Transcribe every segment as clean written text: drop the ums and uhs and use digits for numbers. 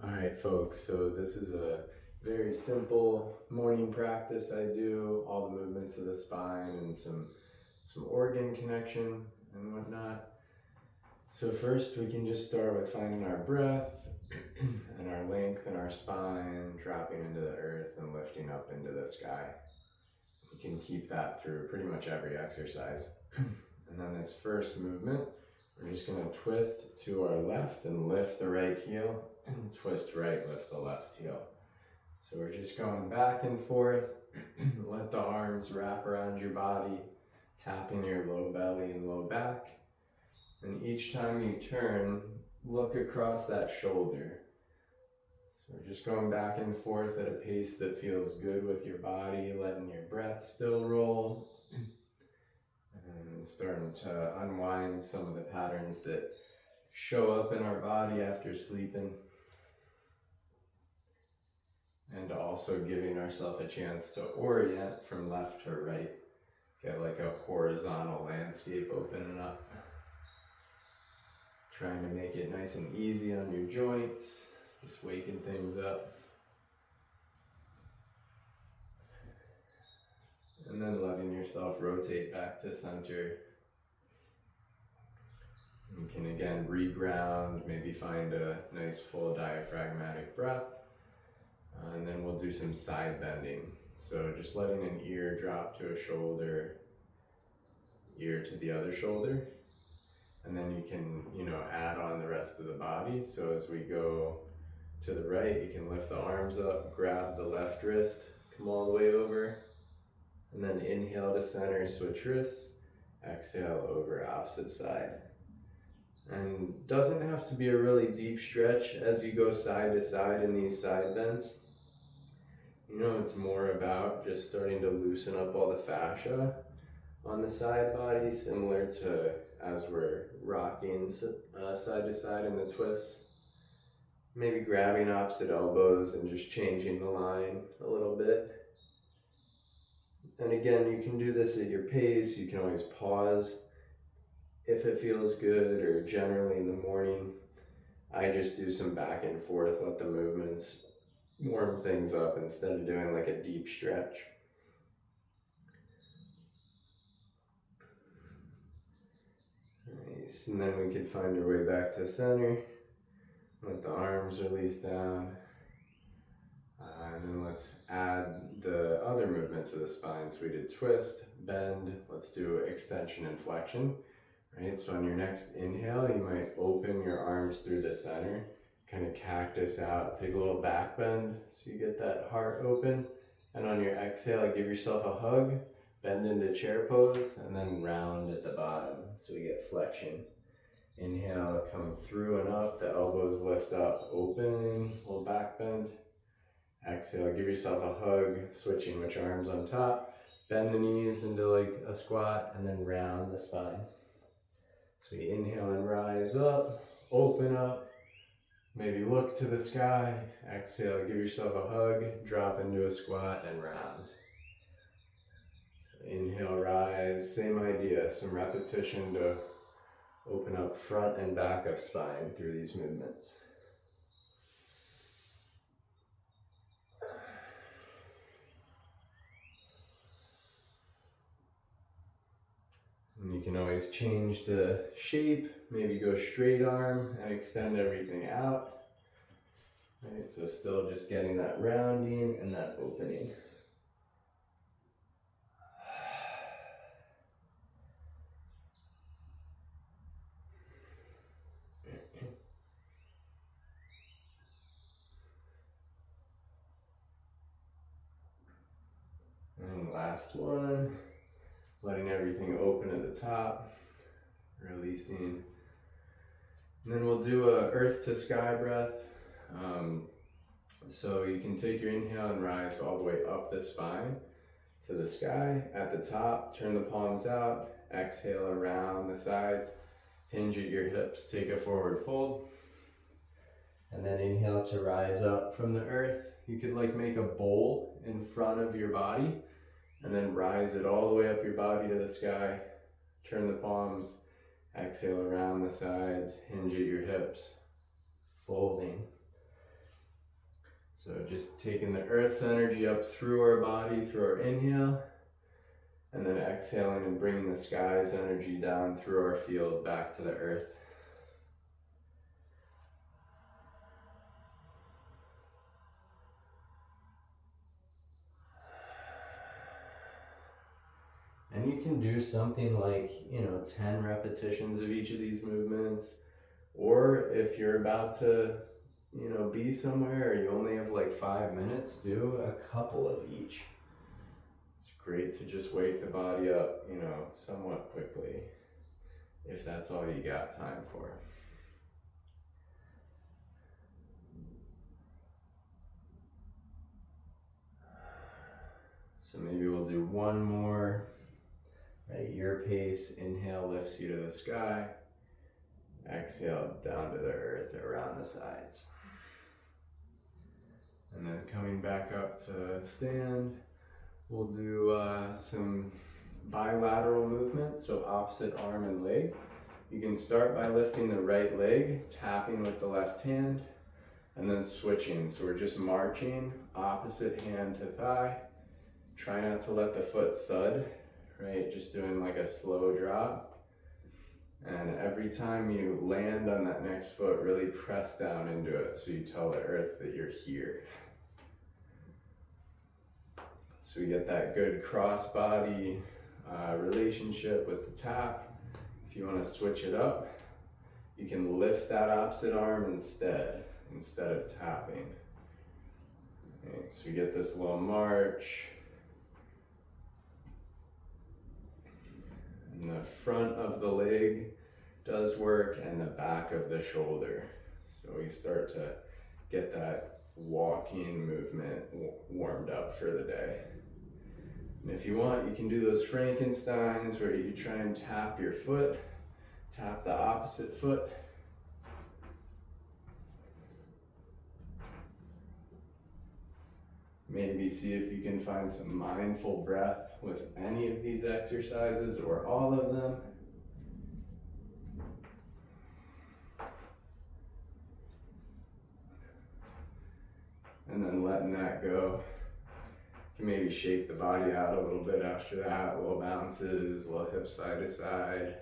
All right, folks, so this is a very simple morning practice I do, all the movements of the spine and some organ connection and whatnot. So first we can just start with finding our breath and our length in our spine, dropping into the earth and lifting up into the sky. We can keep that through pretty much every exercise. And then this first movement, we're just going to twist to our left and lift the right heel, and twist right, lift the left heel. So we're just going back and forth. Let the arms wrap around your body, tapping your low belly and low back. And each time you turn, look across that shoulder. So we're just going back and forth at a pace that feels good with your body, letting your breath still roll. And starting to unwind some of the patterns that show up in our body after sleeping. And also giving ourselves a chance to orient from left to right. Get like a horizontal landscape opening up. Trying to make it nice and easy on your joints. Just waking things up. And then letting yourself rotate back to center. You can again reground, maybe find a nice full diaphragmatic breath. And then we'll do some side bending. So just letting an ear drop to a shoulder, ear to the other shoulder. And then you can, add on the rest of the body. So as we go to the right, you can lift the arms up, grab the left wrist, come all the way over. And then inhale to center, switch wrists. Exhale over opposite side. And doesn't have to be a really deep stretch as you go side to side in these side bends. It's more about just starting to loosen up all the fascia on the side body, similar to as we're rocking side to side in the twists. Maybe grabbing opposite elbows and just changing the line a little bit. And again, you can do this at your pace. You can always pause if it feels good, or generally in the morning, I just do some back and forth, let the movements warm things up instead of doing like a deep stretch. Nice, and then we could find our way back to center. Let the arms release down. And then let's add the other movements of the spine. So we did twist, bend, let's do extension and flexion. Right, so on your next inhale, you might open your arms through the center, kind of cactus out, take a little back bend so you get that heart open. And on your exhale, give yourself a hug, bend into chair pose, and then round at the bottom so we get flexion. Inhale, come through and up, the elbows lift up, open, little back bend. Exhale, give yourself a hug, switching which arms on top, bend the knees into like a squat, and then round the spine. So we inhale and rise up, open up, maybe look to the sky. Exhale, give yourself a hug, drop into a squat and round. So inhale, rise, same idea, some repetition to open up front and back of spine through these movements. And you can always change the shape, maybe go straight arm and extend everything out. Right, so still just getting that rounding and that opening. And last one, letting everything open at the top, releasing. And then we'll do a earth to sky breath. So you can take your inhale and rise all the way up the spine to the sky. At the top, turn the palms out, exhale around the sides, hinge at your hips, take a forward fold. And then inhale to rise up from the earth. You could like make a bowl in front of your body and then rise it all the way up your body to the sky. Turn the palms, exhale around the sides, hinge at your hips, folding. So just taking the earth's energy up through our body, through our inhale, and then exhaling and bringing the sky's energy down through our field back to the earth. And you can do something like, 10 repetitions of each of these movements. Or if you're about to, be somewhere or you only have like 5 minutes, do a couple of each. It's great to just wake the body up, somewhat quickly, if that's all you got time for. So maybe we'll do one more. Right, your pace. Inhale lifts you to the sky. Exhale down to the earth around the sides. And then coming back up to stand, we'll do some bilateral movement, so opposite arm and leg. You can start by lifting the right leg, tapping with the left hand, and then switching. So we're just marching, opposite hand to thigh. Try not to let the foot thud, right? Just doing like a slow drop. And every time you land on that next foot, really press down into it so you tell the earth that you're here. So you get that good cross-body relationship with the tap. If you want to switch it up, you can lift that opposite arm instead of tapping. Okay, so you get this little march. And the front of the leg does work and the back of the shoulder. So we start to get that walking movement warmed up for the day. And if you want, you can do those Frankensteins where you try and tap your foot, tap the opposite foot. Maybe see if you can find some mindful breath with any of these exercises or all of them. And then letting that go. You can maybe shake the body out a little bit after that, little bounces, little hips side to side,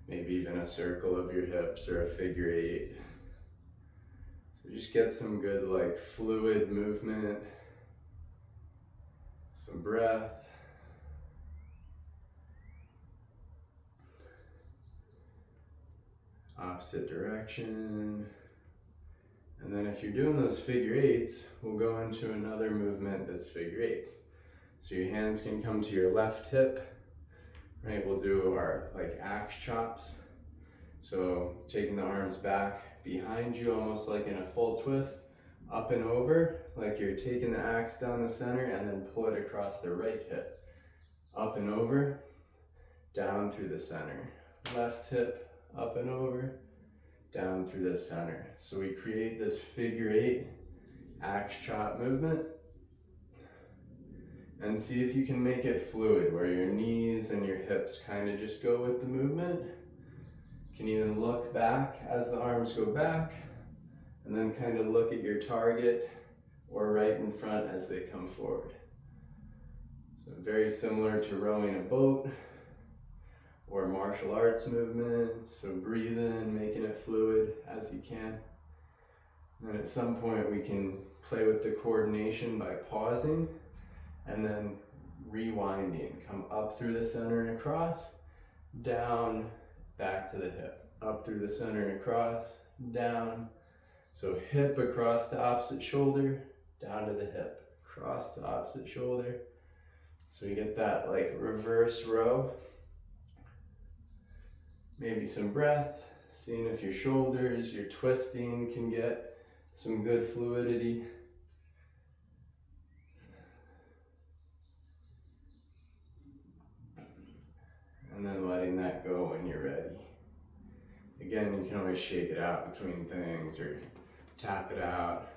maybe even a circle of your hips or a figure 8. So just get some good like fluid movement. Some breath. Opposite direction. And then if you're doing those figure 8s, we'll go into another movement that's figure 8s. So your hands can come to your left hip, right? We'll do our like axe chops. So taking the arms back behind you, almost like in a full twist. Up and over, like you're taking the axe down the center and then pull it across the right hip. Up and over, down through the center. Left hip, up and over, down through the center. So we create this figure 8 axe chop movement. And see if you can make it fluid, where your knees and your hips kind of just go with the movement. You can even look back as the arms go back. And then kind of look at your target or right in front as they come forward. So very similar to rowing a boat or martial arts movements. So breathe in, making it fluid as you can. And then at some point we can play with the coordination by pausing and then rewinding. Come up through the center and across, down, back to the hip. Up through the center and across, down. So hip across to opposite shoulder, down to the hip, cross to opposite shoulder. So you get that like reverse row. Maybe some breath, seeing if your shoulders, your twisting can get some good fluidity. And then letting that go when you're ready. Again, you can always shake it out between things or tap it out.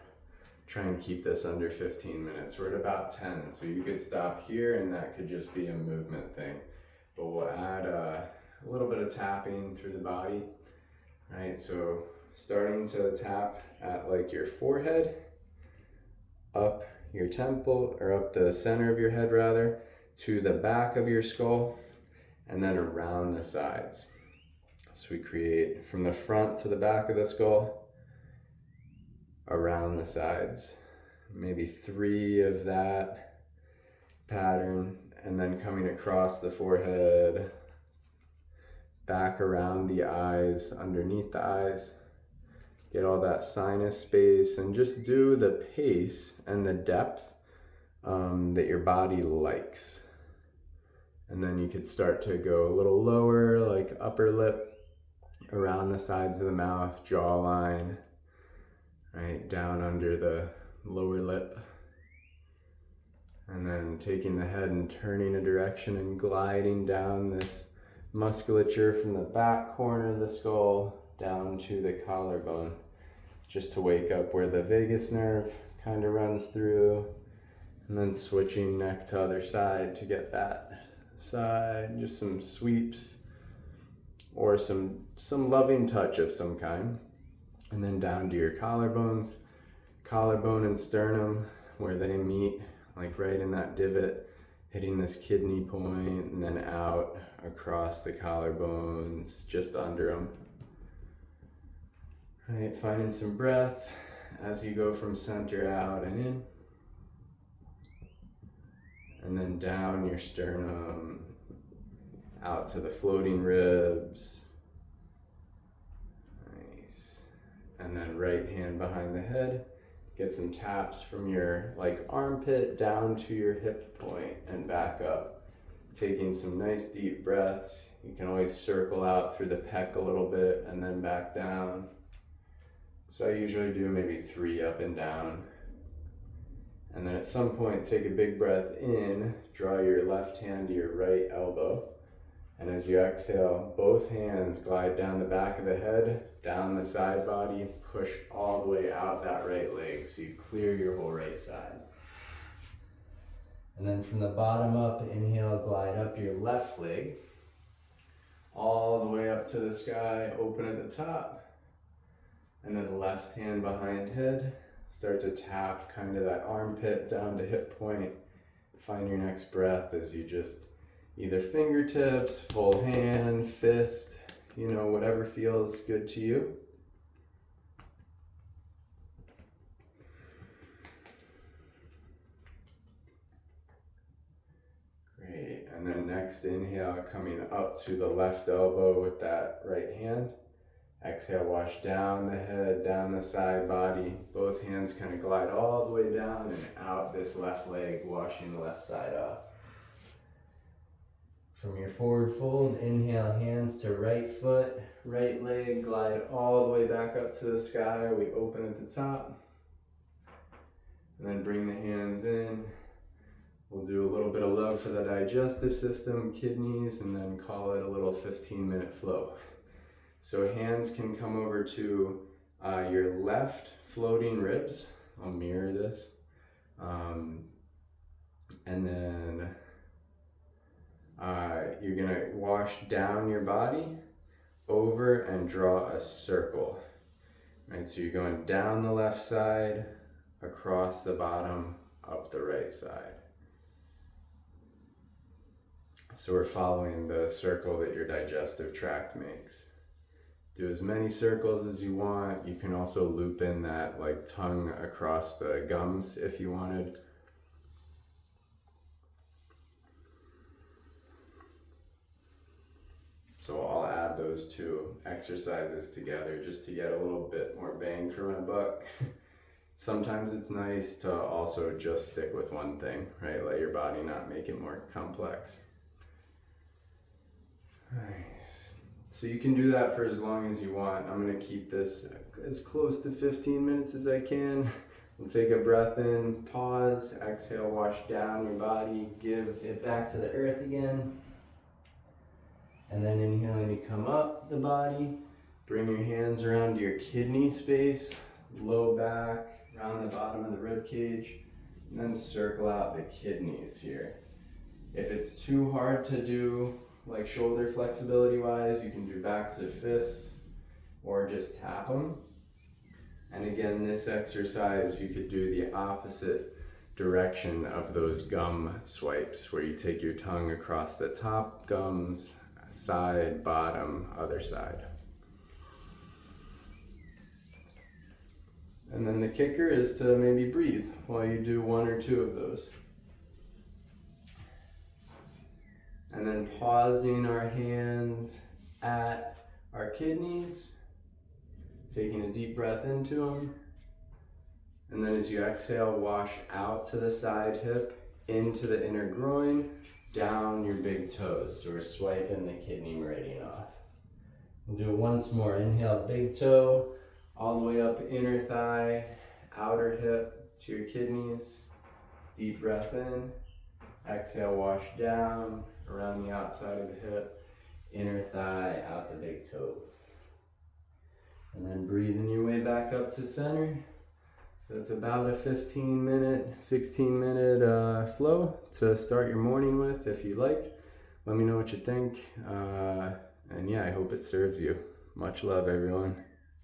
Try and keep this under 15 minutes. We're at about 10, so you could stop here and that could just be a movement thing. But we'll add a little bit of tapping through the body, right? So starting to tap at like your forehead, up your temple, or up the center of your head rather, to the back of your skull, and then around the sides. So we create from the front to the back of the skull, around the sides. Maybe 3 of that pattern, and then coming across the forehead, back around the eyes, underneath the eyes. Get all that sinus space, and just do the pace and the depth that your body likes. And then you could start to go a little lower, like upper lip, around the sides of the mouth, jawline, right down under the lower lip. And then taking the head and turning a direction and gliding down this musculature from the back corner of the skull down to the collarbone, just to wake up where the vagus nerve kind of runs through, and then switching neck to other side to get that side, just some sweeps or some loving touch of some kind. And then down to your collarbones, collarbone and sternum, where they meet, like right in that divot, hitting this kidney point, and then out across the collarbones, just under them. Right, finding some breath as you go from center out and in. And then down your sternum, out to the floating ribs. Nice. And then right hand behind the head. Get some taps from your armpit down to your hip point and back up. Taking some nice deep breaths. You can always circle out through the pec a little bit and then back down. So I usually do maybe 3 up and down. And then at some point, take a big breath in, draw your left hand to your right elbow. And as you exhale, both hands glide down the back of the head, down the side body, push all the way out that right leg so you clear your whole right side. And then from the bottom up, inhale, glide up your left leg, all the way up to the sky, open at the top. And then left hand behind head. Start to tap kind of that armpit down to hip point. Find your next breath as you just either fingertips, full hand, fist, whatever feels good to you. Great, and then next inhale, coming up to the left elbow with that right hand. Exhale, wash down the head, down the side body. Both hands kind of glide all the way down and out this left leg, washing the left side off. From your forward fold, inhale, hands to right foot, right leg, glide all the way back up to the sky. We open at the top. And then bring the hands in. We'll do a little bit of love for the digestive system, kidneys, and then call it a little 15-minute flow. So hands can come over to your left floating ribs. I'll mirror this. And then you're gonna wash down your body over and draw a circle. Right, so you're going down the left side, across the bottom, up the right side. So we're following the circle that your digestive tract makes. Do as many circles as you want. You can also loop in that tongue across the gums if you wanted. So I'll add those 2 exercises together just to get a little bit more bang for my buck. Sometimes it's nice to also just stick with one thing, right? Let your body not make it more complex. Nice. So you can do that for as long as you want. I'm going to keep this as close to 15 minutes as I can. We'll take a breath in, pause, exhale, wash down your body, give it back to the earth again. And then inhaling, you come up the body, bring your hands around your kidney space, low back, around the bottom of the rib cage, and then circle out the kidneys here. If it's too hard to do, shoulder flexibility wise, you can do backs of fists or just tap them. And again, this exercise, you could do the opposite direction of those gum swipes, where you take your tongue across the top gums, side, bottom, other side. And then the kicker is to maybe breathe while you do one or two of those. And then pausing our hands at our kidneys, taking a deep breath into them. And then as you exhale, wash out to the side hip, into the inner groin, down your big toes. So we're swiping the kidney meridian off. We'll do it once more. Inhale, big toe, all the way up inner thigh, outer hip to your kidneys. Deep breath in. Exhale, wash down, around the outside of the hip, inner thigh, out the big toe. And then breathing your way back up to center. So it's about a 15-minute, 16-minute flow to start your morning with if you like. Let me know what you think. And yeah, I hope it serves you. Much love, everyone.